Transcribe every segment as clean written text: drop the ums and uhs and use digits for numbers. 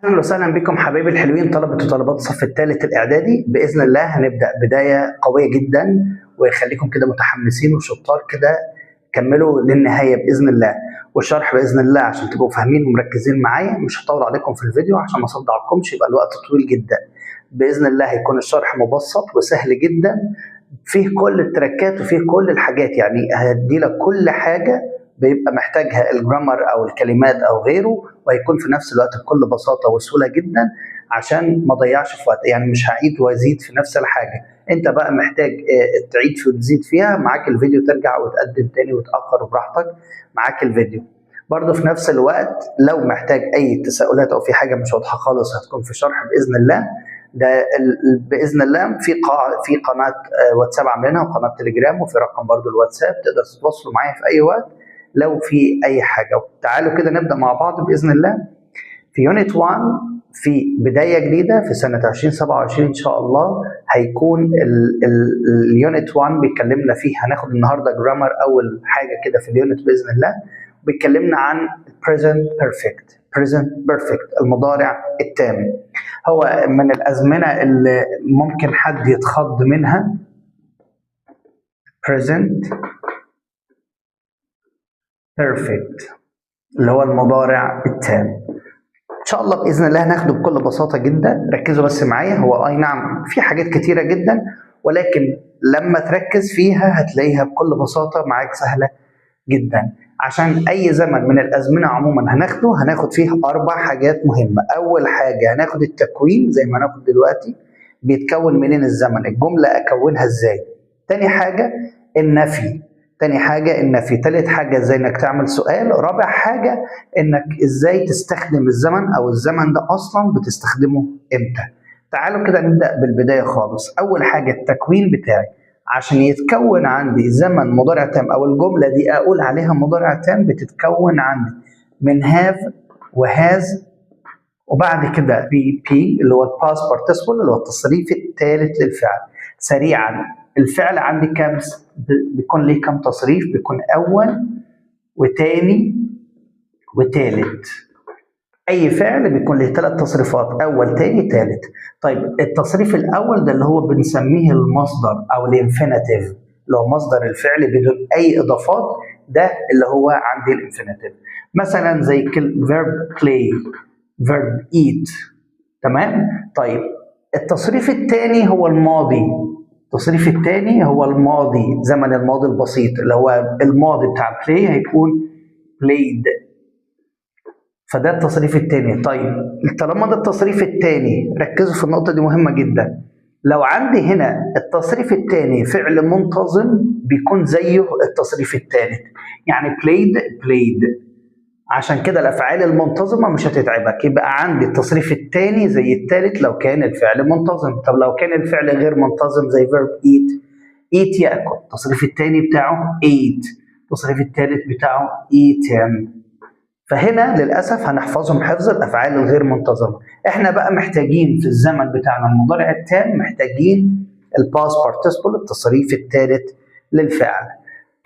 اهلا وسهلا بكم حبايبي الحلوين طلبه وطالبات الصف الثالث الاعدادي. باذن الله هنبدا بدايه قويه جدا ويخليكم كده متحمسين وشطار كده. كملوا للنهايه باذن الله، والشرح باذن الله عشان تبقوا فاهمين ومركزين معايا. مش هطول عليكم في الفيديو عشان ما اصدعكمش يبقى الوقت طويل جدا. باذن الله هيكون الشرح مبسط وسهل جدا، فيه كل التركات وفيه كل الحاجات. يعني هدي لك كل حاجه بيبقى محتاجها الجرامر او الكلمات او غيره، وهيكون في نفس الوقت بكل بساطه وسهوله جدا عشان ما اضيعش في وقت. يعني مش هعيد وازيد في نفس الحاجه، انت بقى محتاج تعيد وتزيد فيها. معاك الفيديو ترجع وتقدم تاني وتاخر براحتك، معاك الفيديو. برضه في نفس الوقت لو محتاج اي تساؤلات او في حاجه مش واضحه خالص هتكون في شرح باذن الله. ده باذن الله في قناه واتساب عاملينها وقناه تليجرام وفي رقم برضه الواتساب، تقدر تتواصلوا معايا في اي وقت لو في اي حاجه. تعالوا كده نبدا مع بعض باذن الله في يونت 1 في بدايه جديده في سنه 2027 ان شاء الله. هيكون اليونت 1 بيكلمنا فيه، هناخد النهارده جرامر اول حاجه كده في اليونت باذن الله. بيكلمنا عن present perfect المضارع التام. هو من الازمنه اللي ممكن حد يتخض منها. present perfect اللي هو المضارع التام. ان شاء الله باذن الله هناخده بكل بساطه جدا. ركزوا بس معايا، هو اي نعم في حاجات كتيره جدا، ولكن لما تركز فيها هتلاقيها بكل بساطه معاك سهله جدا. عشان اي زمن من الازمنه عموما هناخد فيه 4 حاجات مهمه. اول حاجه هناخد التكوين زي ما هناخد دلوقتي، بيتكون منين الزمن، الجمله اكونها ازاي. تاني حاجه النفي، تالت حاجة ازاي انك تعمل سؤال. رابع حاجة انك ازاي تستخدم الزمن او الزمن ده اصلا بتستخدمه امتى. تعالوا كده نبدأ بالبداية خالص. اول حاجة التكوين بتاعي، عشان يتكون عندي زمن مضارع تام او الجملة دي اقول عليها مضارع تام، بتتكون عندي من have وهاز وبعد كده بي اللي هو الباست بارتيسيبل اللي هو التصريف الثالث للفعل. سريعا، الفعل عندي كام بيكون ليه كام تصريف؟ بيكون اول وثاني وثالث. اي فعل بيكون له 3 تصريفات، اول ثاني ثالث. طيب التصريف الاول ده اللي هو بنسميه المصدر او الانفينيتيف، اللي هو مصدر الفعل بدون اي اضافات، ده اللي هو عندي الانفينيتيف. مثلا زي verb play، verb eat. تمام؟ طيب التصريف الثاني هو الماضي. التصريف الثاني هو الماضي، زمن الماضي البسيط اللي هو الماضي بتاع play هيكون played. فده التصريف الثاني. طيب طالما ده التصريف الثاني، ركزوا في النقطة دي مهمة جدا. لو عندي هنا التصريف الثاني فعل منتظم بيكون زيه التصريف الثالث، يعني played. عشان كده الافعال المنتظمه مش هتتعبك. يبقى عندي التصريف الثاني زي الثالث لو كان الفعل منتظم. طب لو كان الفعل غير منتظم زي verb eat ياكل، التصريف الثاني بتاعه ate، التصريف الثالث بتاعه eaten. فهنا للاسف هنحفظهم حفظ الافعال الغير منتظمه. احنا بقى محتاجين في الزمن بتاعنا المضارع التام محتاجين الباست بارتيسيبل التصريف الثالث للفعل.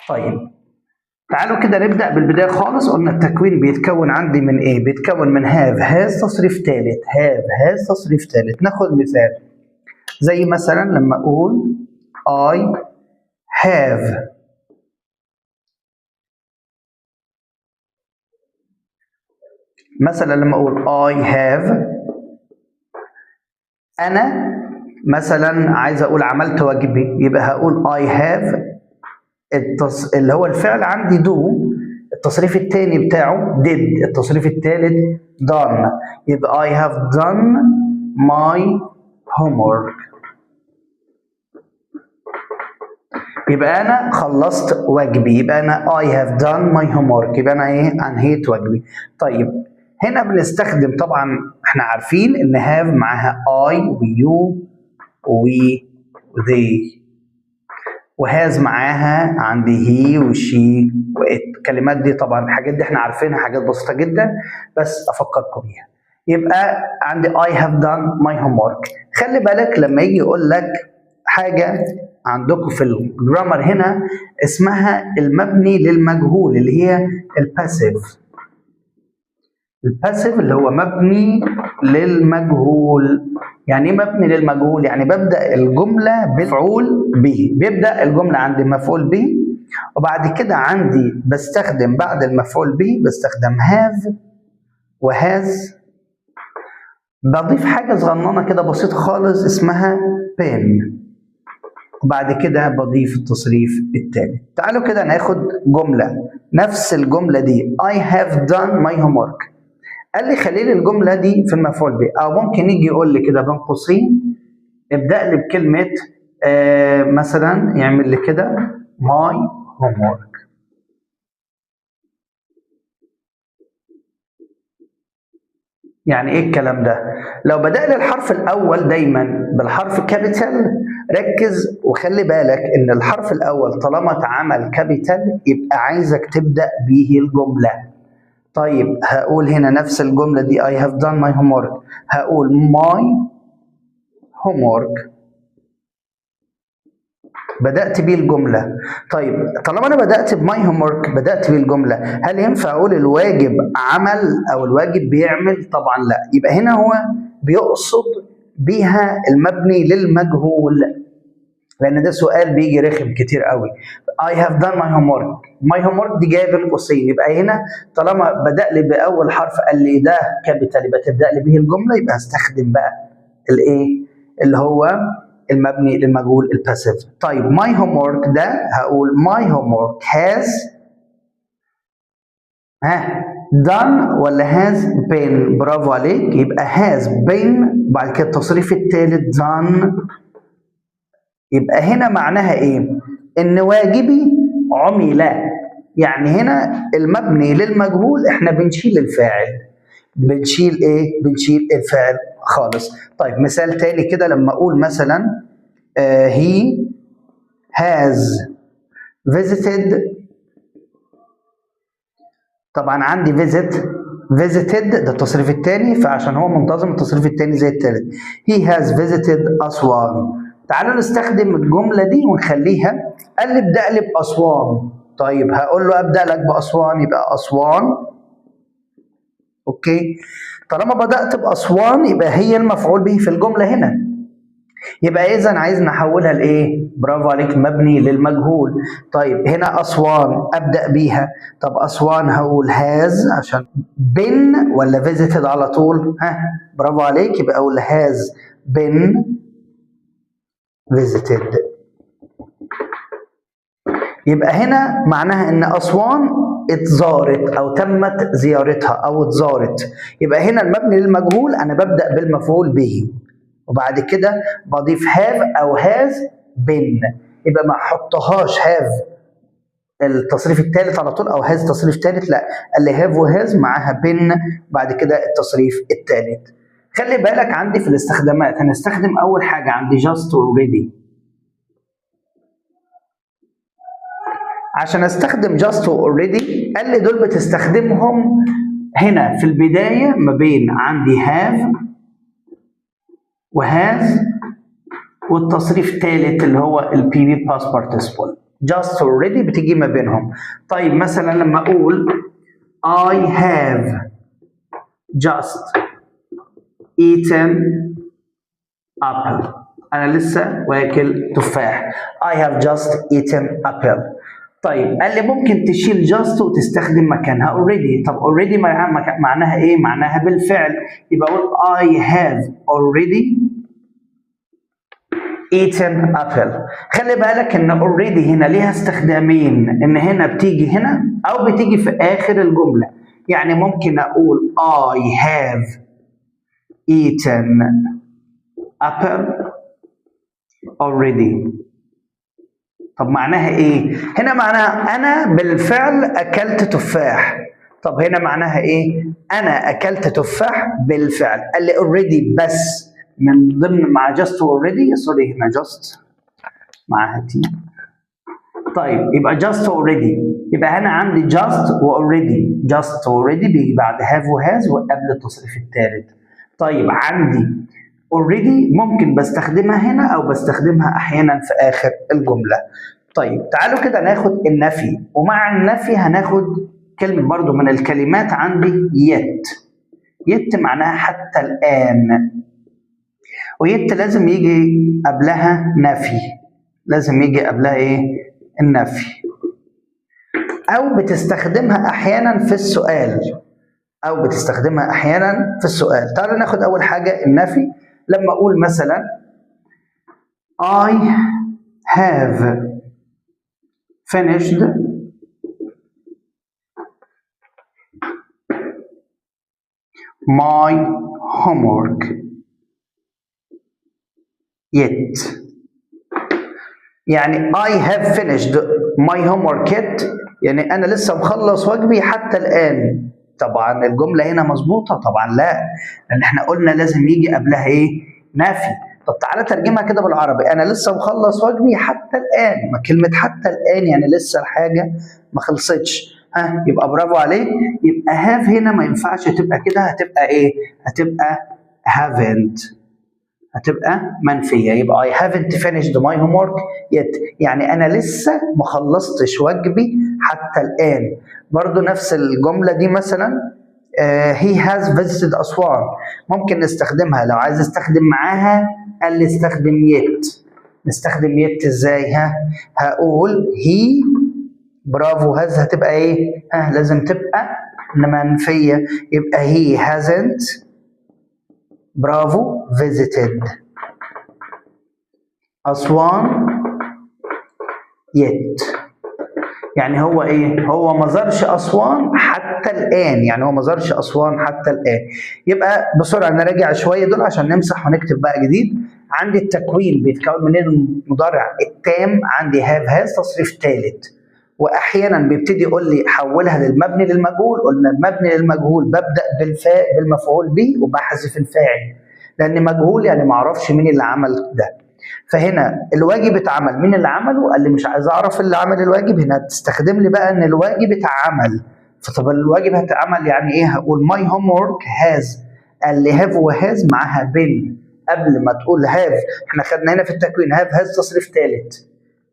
طيب تعالوا كده نبدأ بالبداية خالص. قلنا التكوين بيتكون عندي من ايه؟ بيتكون من have has تصريف ثالث، have has تصريف ثالث. ناخد مثال زي مثلا لما اقول I have، مثلا لما اقول I have انا مثلا عايز اقول عملت واجبي، يبقى هقول I have اللي هو الفعل عندي do، التصريف الثاني بتاعه did، التصريف الثالث done. يبقى I have done my homework. يبقى أنا خلصت واجبي، يبقى أنا I have done my homework، يبقى أنا إيه؟ أنهيت واجبي. طيب هنا بنستخدم طبعا احنا عارفين إن have معاها I و you و they، وهاز معاها عندي هي وشي وات. الكلمات دي طبعا الحاجات دي احنا عارفينها، حاجات بسيطه جدا بس افكركم بيها. يبقى عندي I have done my homework. خلي بالك لما يجي يقول لك حاجه عندكم في الجرامر هنا اسمها المبني للمجهول اللي هي الباسيف. الباسيف اللي هو مبني للمجهول. يعني ايه مبني للمجهول؟ يعني ببدا الجمله بمفعول به، بيبدا الجمله عندي مفعول به، وبعد كده عندي بستخدم بعد المفعول به بستخدم have وهاز، بضيف حاجه صغننه كده بسيطه خالص اسمها been، وبعد كده بضيف التصريف التالي. تعالوا كده ناخد جمله نفس الجمله دي I have done my homework. قال لي خلي لي الجمله دي في المفعول به، او ممكن يجي يقول لي كده بين قوسين ابدا لي بكلمه مثلا يعمل لي كده my homework. يعني ايه الكلام ده؟ لو بدأ لي الحرف الاول دايما بالحرف كابيتال، ركز وخلي بالك ان الحرف الاول طالما اتعمل كابيتال يبقى عايزك تبدأ به الجمله. طيب هقول هنا نفس الجمله دي I have done my homework، هقول my homework، بدأت بيه الجملة. طيب طالما أنا بدأت بماي هوم ورك، بدأت بيه الجملة، هل ينفع أقول الواجب عمل أو الواجب بيعمل؟ طبعا لا. يبقى هنا هو بيقصد بيها المبني للمجهول، لأن ده سؤال بيجي رخم كتير قوي. I have done my homework، my homework دي جاية بين قوسين، يبقى هنا طالما بدأ لي بأول حرف قال لي ده كابيتال يبقى تبدأ لي به الجملة، يبقى هستخدم بقى الإيه؟ اللي هو المبني للمجهول الباسيف. طيب my homework ده هقول my homework has done ولا has been؟ برافو عليك، يبقى has been، بعد كده التصريف الثالث done. يبقى هنا معناها ايه؟ ان واجبي عمل. يعني هنا المبني للمجهول احنا بنشيل الفاعل. بنشيل ايه؟ بنشيل الفاعل خالص. طيب مثال تاني كده لما اقول مثلا he has visited، طبعا عندي visited ده التصريف الثاني، فعشان هو منتظم التصريف الثاني زي الثالث. he has visited أسوان. تعالوا نستخدم الجملة دي ونخليها قال لي ابدأ لي بأسوان. طيب هقول له ابدأ لك بأسوان، يبقى أسوان. اوكي، طالما بدأت بأسوان يبقى هي المفعول به في الجملة هنا، يبقى إذا عايز نحولها لإيه؟ برافو عليك، مبني للمجهول. طيب هنا أسوان أبدأ بيها، طب أسوان هقول هاز عشان بن ولا فيزيتد على طول؟ برافو عليك، يبقى أقول هاز بن فيزيتد. يبقى هنا معناها إن أسوان اتزارت أو تمت زيارتها أو اتزارت. يبقى هنا المبني للمجهول أنا ببدأ بالمفعول به، وبعد كده بضيف have أو has been. يبقى ما احطهاش have التصريف الثالث على طول أو has تصريف ثالث، لا، قال لي have وhas معاها been بعد كده التصريف الثالث. خلي بالك عندي في الاستخدامات هنستخدم أول حاجة عندي just already. عشان استخدم just already قال لي دول بتستخدمهم هنا في البداية ما بين عندي have وهاز والتصريف الثالث اللي هو البي بي باست بارتيسيبل. just already بتيجي ما بينهم. طيب مثلا لما اقول I have just eaten apple، انا لسه واكل تفاح. I have just eaten apple. طيب قال لي ممكن تشيل just وتستخدم مكانها already. طب already معناها ايه؟ معناها بالفعل، يبقى اقول I have already eaten apple. خلي بالك ان already هنا ليها استخدامين، ان هنا بتيجي هنا او بتيجي في اخر الجمله. يعني ممكن اقول I have eaten apple already. طب معناها ايه؟ هنا معناها انا بالفعل اكلت تفاح. طب هنا معناها ايه؟ انا اكلت تفاح بالفعل. قال لي already بس من ضمن مع just already، سوري هنا just معاها تي. طيب يبقى just already، يبقى هنا عندي just و already. just already بيجي بعد have و has وقبل التصريف الثالث. طيب عندي already ممكن بستخدمها هنا او بستخدمها احيانا في اخر الجمله. طيب تعالوا كده ناخد النفي، ومع النفي هناخد كلمه برضو من الكلمات عندي yet. يت معناها حتى الآن، ويت لازم يجي قبلها نفي، لازم يجي قبلها ايه؟ النفي. أو بتستخدمها أحيانا في السؤال، أو بتستخدمها أحيانا في السؤال. تعالوا ناخد أول حاجة النفي. لما أقول مثلا I have finished my homework yet. يعني I have finished my homework yet، يعني أنا لسه مخلص واجبي حتى الآن. طبعا الجملة هنا مظبوطة؟ طبعا لا، لأن احنا قلنا لازم يجي قبلها إيه؟ نفي. طب تعالى ترجمها كده بالعربي، أنا لسه مخلص واجبي حتى الآن. ما كلمة حتى الآن يعني لسه الحاجة ما خلصتش. يبقى برافو عليك. يبقى have هنا ما ينفعش تبقى كده، هتبقى إيه؟ هتبقى haven't، هتبقى منفية. يبقى I haven't finished my homework yet، يعني أنا لسه ما خلصتش واجبي حتى الآن. برضو نفس الجملة دي مثلا he has visited أسوان، ممكن نستخدمها لو عايز استخدم معاها قال لي استخدم yet. نستخدم yet ازاي؟ هقول he، برافو، has هتبقى ايه؟ لازم تبقى منفية، يبقى he hasn't، برافو، visited أسوان yet. يعني هو ايه؟ هو ما زارش أسوان حتى الآن، يعني هو ما زارش أسوان حتى الآن. يبقى بسرعة نراجع شوية دول عشان نمسح ونكتب بقى جديد. عندي التكوين بيتكون من المضارع التام، عندي have has تصريف ثالث، واحيانا بيبتدي يقول لي حولها للمبني للمجهول. قلنا المبني للمجهول ببدا بالمفعول به وبحذف الفاعل، لان مجهول يعني ما اعرفش مين اللي عمل ده. فهنا الواجب اتعمل، مين اللي عمله؟ قال لي مش عايز اعرف اللي عمل الواجب. هنا تستخدم لي بقى ان الواجب اتعمل. فطب الواجب هتعمل يعني ايه؟ هقول my homework has، قال لي have وهاز معاها been. قبل ما تقول have، احنا خدنا هنا في التكوين have has تصريف ثالث،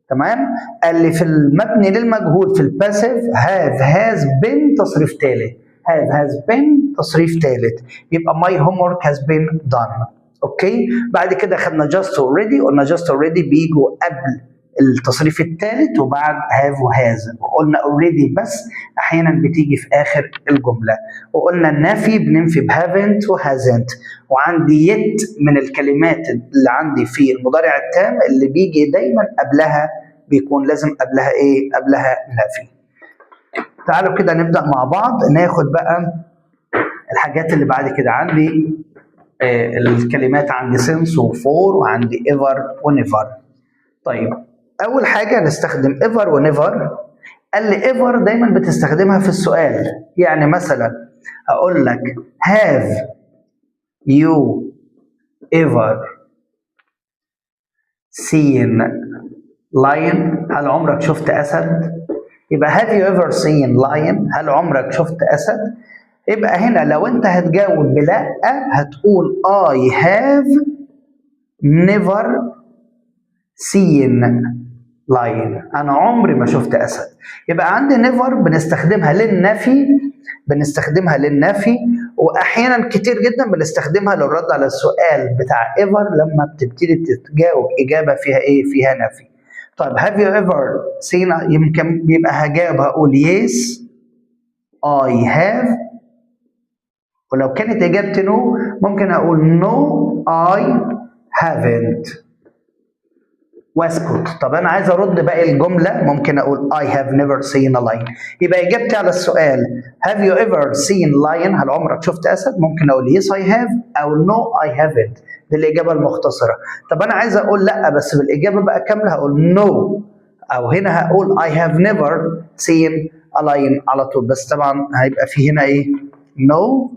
تمام؟ قال لي في المبني للمجهول في الباسيف have has been تصريف ثالث، have has been تصريف ثالث، يبقى my homework has been done. اوكي؟ بعد كده خدنا just already، قلنا just already بيجوا قبل التصريف الثالث وبعد have وهاز، وقلنا already بس احيانا بتيجي في اخر الجمله، وقلنا النفي بننفي ب haven't و hasn't. وعندي yet من الكلمات اللي عندي في المضارع التام اللي بيجي دايما قبلها بيكون لازم قبلها ايه؟ قبلها نفي. تعالوا كده نبدا مع بعض ناخد بقى الحاجات اللي بعد كده. عندي الكلمات، عندي since وفور، وعندي ever ونيفر. طيب اول حاجه نستخدم ever ونيفر. قال لي ever دايما بتستخدمها في السؤال، يعني مثلا اقول لك have you ever seen lion؟ هل عمرك شفت اسد؟ يبقى have you ever seen lion؟ هل عمرك شفت اسد؟ يبقى هنا لو انت هتجاوب بلا هتقول I have never seen lion، انا عمري ما شفت اسد. يبقى عندي never بنستخدمها للنفي، واحيانا كتير جدا بنستخدمها للرد على السؤال بتاع ever لما بتبتدي تجاوب اجابه فيها ايه؟ فيها نفي. طيب have you ever seen، يمكن يبقى هجاوب هقول yes I have، ولو كانت اجابتي نو ممكن اقول no I haven't واسكت. طب انا عايز ارد باقي الجمله، ممكن اقول I have never seen a lion. يبقى اجابتي على السؤال have you ever seen lion؟ هل عمرك شفت اسد؟ ممكن اقول yes I have او no I haven't، دي الاجابه المختصره. طب انا عايز اقول لا بس بالاجابه بقى كامله، هقول no، او هنا هقول I have never seen a lion على طول، بس طبعا هيبقى في هنا ايه؟ no،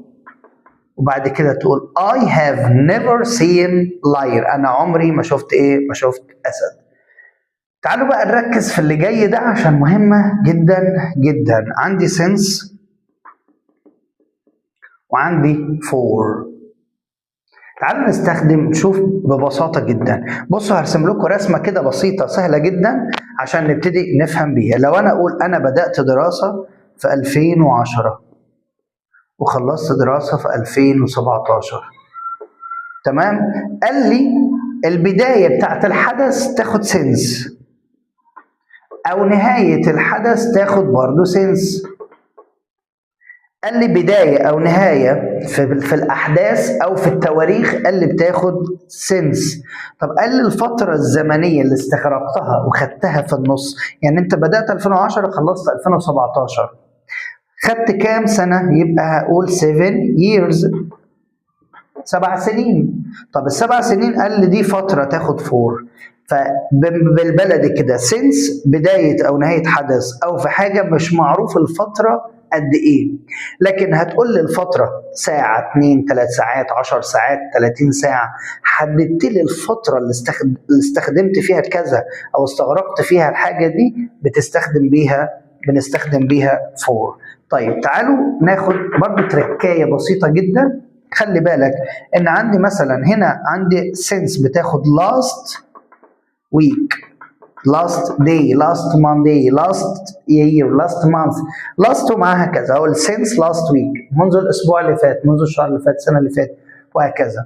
وبعد كده تقول I have never seen lion، أنا عمري ما شفت إيه؟ ما شفت أسد. تعالوا بقى نركز في اللي جاي ده عشان مهمة جدا جدا. عندي since وعندي for. تعالوا نشوف ببساطة جدا. بصوا هرسم لكم رسمة كده بسيطة سهلة جدا عشان نبتدي نفهم بيها. لو أنا أقول أنا بدأت دراسة في 2010 وخلصت دراسة في 2017. تمام؟ قال لي البداية بتاعت الحدث تاخد سنس، أو نهاية الحدث تاخد برضه سنس. قال لي بداية أو نهاية في الأحداث أو في التواريخ قال لي بتاخد سنس. طب قال لي الفترة الزمنية اللي استغرقتها وخدتها في النص، يعني أنت بدأت 2010 خلصت 2017، خدت كام سنة؟ يبقى هقول 7 years، 7 سنين. طب ال7 سنين قال لي دي فترة تاخد 4. فبالبلدي كده سنس بداية أو نهاية حدث أو في حاجة مش معروف الفترة قد إيه، لكن هتقول لي الفترة ساعة 2 3 ساعات 10 ساعات 30 ساعة، حددت لي الفترة اللي استخدمت فيها كذا أو استغرقت فيها الحاجة دي بنستخدم بيها 4. طيب تعالوا ناخد برضه تركاية بسيطة جدا. خلي بالك ان عندي مثلا هنا عندي since بتاخد last week، last day، last Monday، last year، last month، last ومعاها كذا. اقول since last week، منذ الاسبوع اللي فات، منذ الشهر اللي فات، السنه اللي فاتت، وهكذا.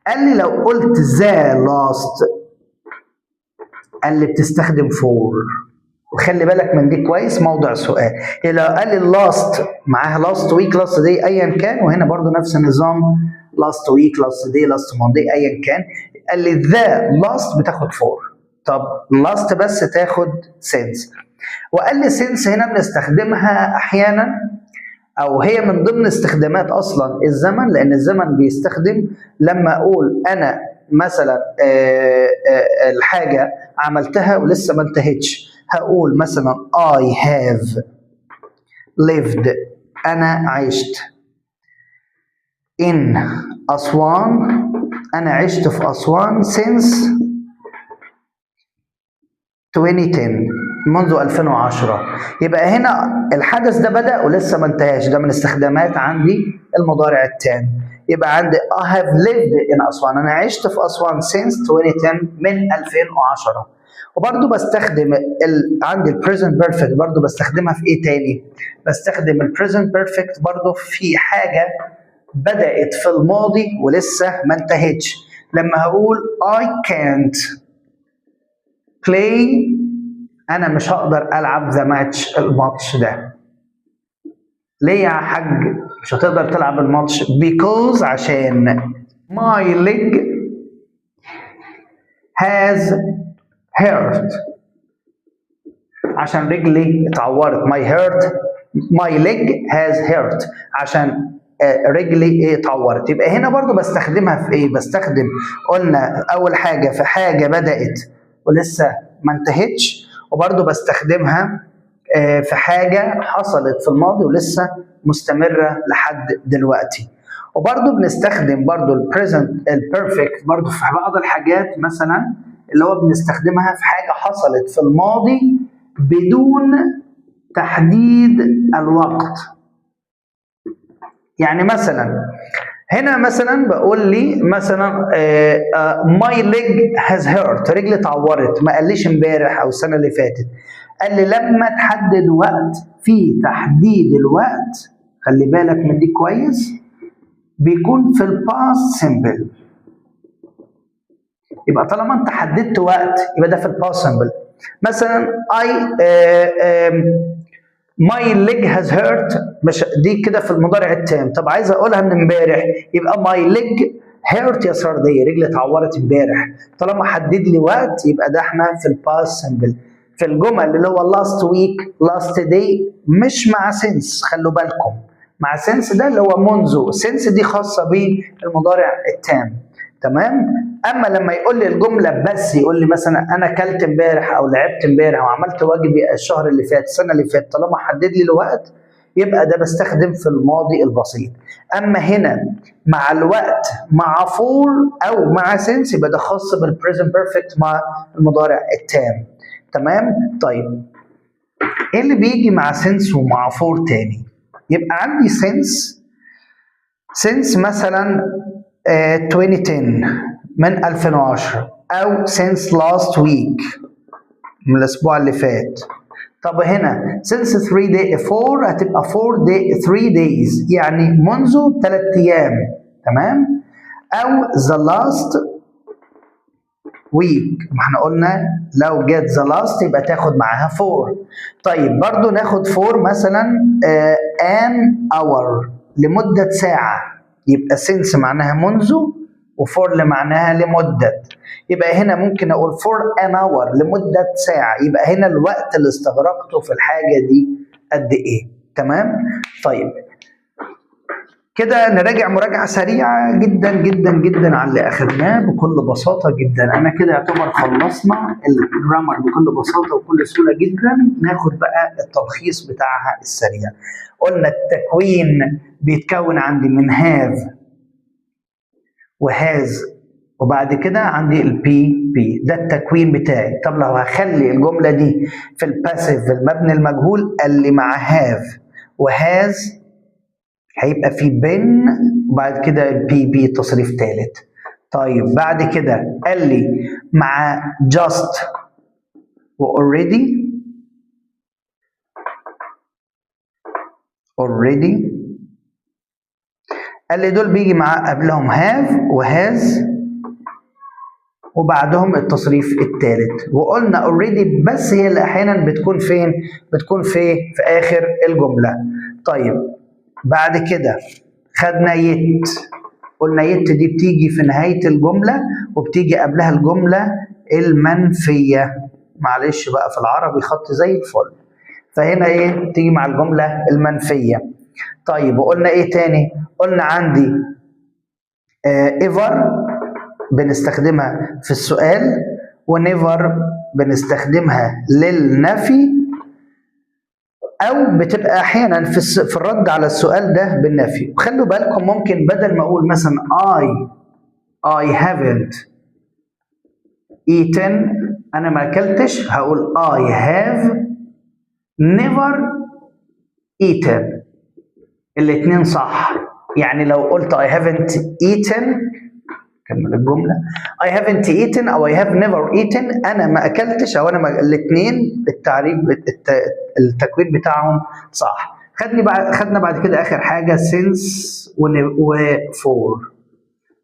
قال لي لو قلت the last قال لي بتستخدم for، وخلي بالك من دي كويس موضع سؤال. لو قال لي last معاها last week last day ايا كان، وهنا برضو نفس النظام last week last day last Monday ايا كان، قال لي the last بتاخد for. طب last بس تاخد since. وقال لي since هنا بنستخدمها احيانا، او هي من ضمن استخدامات اصلا الزمن، لان الزمن بيستخدم لما اقول انا مثلا الحاجه عملتها ولسه ما انتهتش. هقول مثلا I have lived، أنا عشت in أسوان، أنا عشت في أسوان since 2010، منذ 2010. يبقى هنا الحدث ده بدأ ولسه ما انتهاش، ده من استخدامات عندي المضارع التام. يبقى عندي I have lived in أسوان، أنا عشت في أسوان since 2010، من 2010. وبرضه بستخدم عندي البريزنت بيرفكت، برضه بستخدمها في ايه تاني؟ بستخدم البريزنت بيرفكت برضه في حاجه بدات في الماضي ولسه ما انتهتش. لما هقول I can't play، انا مش هقدر العب الماتش ده. ليه يا حاج مش هتقدر تلعب الماتش؟ because عشان my leg has hurt، عشان رجلي اتعورت. my leg has hurt، عشان رجلي اتعورت. يبقى هنا برضو بستخدمها في ايه؟ بستخدم، قلنا اول حاجة في حاجة بدأت ولسه ما انتهتش، وبرضو بستخدمها في حاجة حصلت في الماضي ولسه مستمرة لحد دلوقتي. وبرضو بنستخدم برضو البريزنت البيرفكت برضو في بعض الحاجات، مثلا اللي هو بنستخدمها في حاجة حصلت في الماضي بدون تحديد الوقت. يعني مثلا هنا مثلا بقول لي مثلا my leg has hurt، رجلي اتعورت، ما قاليش امبارح او السنة اللي فاتت، قال لي لما تحدد وقت. في تحديد الوقت خلي بالك من دي كويس، بيكون في الباست سيمبل. يبقى طالما انت حددت وقت يبقى ده في الباست سيمبل. مثلا my leg has hurt، مش دي كده في المضارع التام. طب عايز اقولها من امبارح، يبقى my leg hurt يا سرديه، رجلي اتعورت امبارح. طالما حدد لي وقت يبقى ده احنا في الباست سيمبل. في الجمل اللي هو last week last day مش مع since، خلوا بالكم مع since ده اللي هو منذ، since دي خاصه بالمضارع التام. تمام؟ اما لما يقول لي الجمله بس، يقول لي مثلا انا اكلت امبارح او لعبت امبارح او عملت واجبي الشهر اللي فات السنه اللي فاتت، طالما حدد لي الوقت يبقى ده بستخدم في الماضي البسيط. اما هنا مع الوقت مع فور او مع سنس يبقى ده خاص بالبريزنت بيرفكت مع المضارع التام. تمام؟ طيب ايه اللي بيجي مع سنس ومع فور تاني؟ يبقى عندي سنس مثلا 2010 من 2010، او since last week من الاسبوع اللي فات. طب هنا since 3 day 4 هتبقى 3 days يعني منذ 3 ايام. تمام؟ او the last week، ما احنا قلنا لو جت the last يبقى تاخد معاها 4. طيب برضو ناخد 4 مثلا an hour لمدة ساعة، يبقى since معناها منذ و4 اللي معناها لمدة. يبقى هنا ممكن اقول for an hour لمدة ساعة، يبقى هنا الوقت اللي استغرقته في الحاجة دي قد ايه. تمام؟ طيب كده نراجع مراجعة سريعة جدا جدا جدا على اللي أخدناه بكل بساطة جدا. أنا كده يعتبر خلصنا الجرامر بكل بساطة وكل سهولة جدا. ناخد بقى التلخيص بتاعها السريع. قلنا التكوين بيتكون عندي من have وهاز وبعد كده عندي البي بي، ده التكوين بتاعي. طب لو هخلي الجملة دي في الباسيف في المبني المجهول، قال لي مع have وهاز هيبقى في بين وبعد كده البي بي تصريف ثالث. طيب بعد كده قال لي مع just و already قال لي دول بيجي مع قبلهم have وهاز وبعدهم التصريف الثالث. وقلنا already بس هي اللي احيانا بتكون فين؟ بتكون في اخر الجمله. طيب بعد كده خدنا يت، قلنا يت دي بتيجي في نهاية الجملة وبتيجي قبلها الجملة المنفية. معلش بقى في العربي خط زي الفل، فهنا ايه؟ تيجي مع الجملة المنفية. طيب وقلنا ايه تاني؟ قلنا عندي ever بنستخدمها في السؤال، ونيفر بنستخدمها للنفي، أو بتبقى أحيانا في الرد على السؤال ده بالنفي. وخلوا بالكم ممكن بدل ما أقول مثلا I haven't eaten، أنا ما أكلتش، هقول I have never eaten. الاتنين صح. يعني لو قلت I haven't eaten، كمل الجملة، I haven't eaten أو I have never eaten، أنا ما أكلتش أو أنا الاتنين التعريف التكوين بتاعهم صح. خدنا بعد كده آخر حاجة since و for.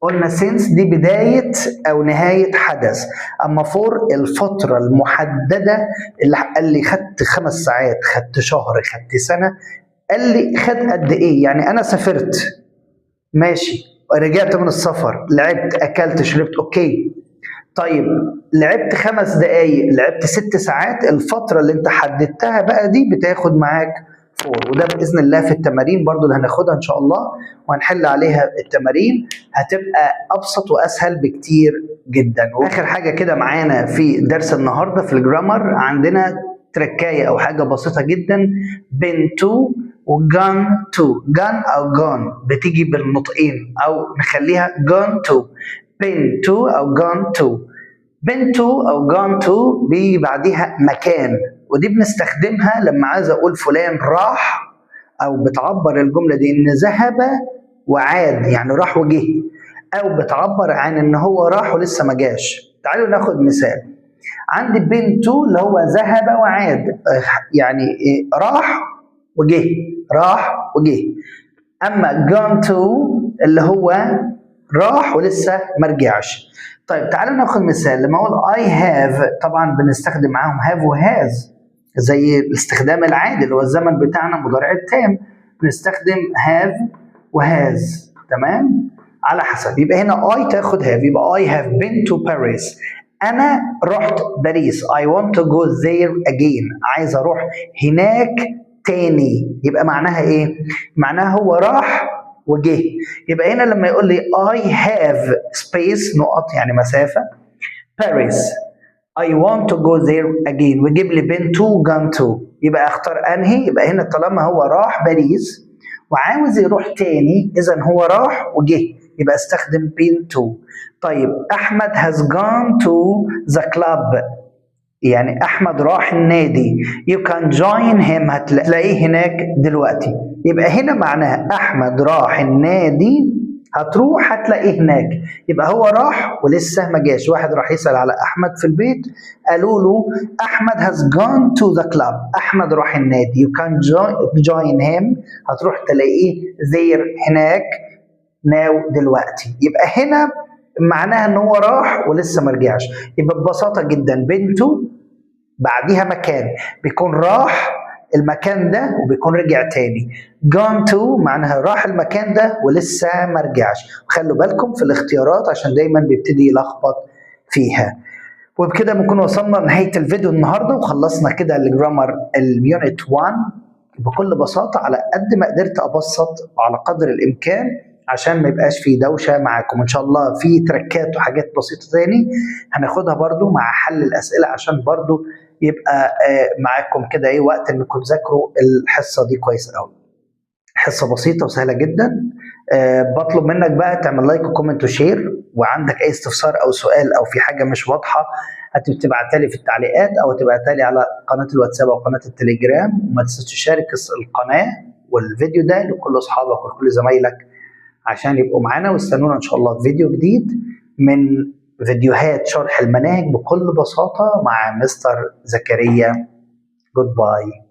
قلنا since دي بداية أو نهاية حدث، أما for الفترة المحددة اللي قال لي خدت 5 ساعات، خدت شهر، خدت سنة، قال لي خد قد إيه؟ يعني أنا سافرت ماشي، رجعت من السفر، لعبت، اكلت، شربت، اوكي. طيب لعبت 5 دقايق، لعبت 6 ساعات، الفترة اللي انت حددتها بقى دي بتاخد معاك فور. وده بإذن الله في التمارين برضو اللي هناخدها إن شاء الله وهنحل عليها التمارين، هتبقى أبسط وأسهل بكتير جدا. وآخر حاجة كده معانا في درس النهاردة في الجرامر، عندنا تركاية أو حاجة بسيطة جدا بين تو وجان تو. جان أو جان بتيجي بالنطقين أو نخليها جان تو، بين تو أو جان تو. بين تو أو جان تو بيجي بعديها مكان، ودي بنستخدمها لما عايز أقول فلان راح، أو بتعبر الجملة دي إن ذهب وعاد، يعني راح وجه، أو بتعبر عن إن هو راح ولسه ما جاش. تعالوا ناخد مثال. عندي بين تو اللي هو ذهب وعاد، يعني راح وجه، راح وجه. أما gone to اللي هو راح ولسه ما رجعش. طيب تعالوا ناخد مثال. لما أقول I have، طبعا بنستخدم معاهم have و has زي الاستخدام العادي اللي هو الزمن بتاعنا مضارع التام، بنستخدم have و has. تمام؟ على حسب. يبقى هنا I تاخد have، يبقى I have been to Paris. أنا رحت باريس. I want to go there again. عايز أروح هناك تاني. يبقى معناها إيه؟ معناها هو راح وجه. يبقى هنا لما يقول لي I have space نقط يعني مسافة Paris I want to go there again ويجيب لي بين تو جان تو، يبقى اختار أنهي؟ يبقى هنا طالما هو راح باريس وعاوز يروح تاني، إذا هو راح وجه، يبقى استخدم بين تو. طيب أحمد has gone to the club، يعني أحمد راح النادي. you can join him، هتلاقيه هناك دلوقتي. يبقى هنا معناها أحمد راح النادي هتروح هتلاقيه هناك. يبقى هو راح ولسه ما جاش. واحد راح يسأل على أحمد في البيت، قالوا له أحمد has gone to the club. أحمد راح النادي. you can join him. هتروح تلاقيه there هناك now دلوقتي. يبقى هنا معناها ان هو راح ولسه ما رجعش. يبقى ببساطة جدا بنته بعديها مكان بيكون راح المكان ده وبيكون رجع تاني. gone to معناها راح المكان ده ولسه ما رجعش. وخلوا بالكم في الاختيارات عشان دايما بيبتدي يلخبط فيها. وبكده بنكون وصلنا لنهاية الفيديو النهارده وخلصنا كده الجرامر اليونت 1 بكل بساطة على قد ما قدرت أبسط وعلى قدر الإمكان عشان ما يبقاش في دوشة معاكم. إن شاء الله في تركات وحاجات بسيطة تاني هناخدها برضو مع حل الأسئلة عشان برضو يبقى معاكم كده ايه وقت انكم تذاكروا الحصة دي كويس قوي. حصة بسيطة وسهلة جدا. بطلب منك بقى تعمل لايك وكومنت وشير، وعندك اي استفسار او سؤال او في حاجة مش واضحة هتبعتها لي في التعليقات او تبعتها لي على قناة الواتساب او قناة التليجرام. وما تنساش تشارك القناة والفيديو ده لكل اصحابك ولكل زمايلك عشان يبقوا معانا. واستنونا ان شاء الله في فيديو جديد من فيديوهات شرح المناهج بكل بساطة مع مستر زكريا. جود باي.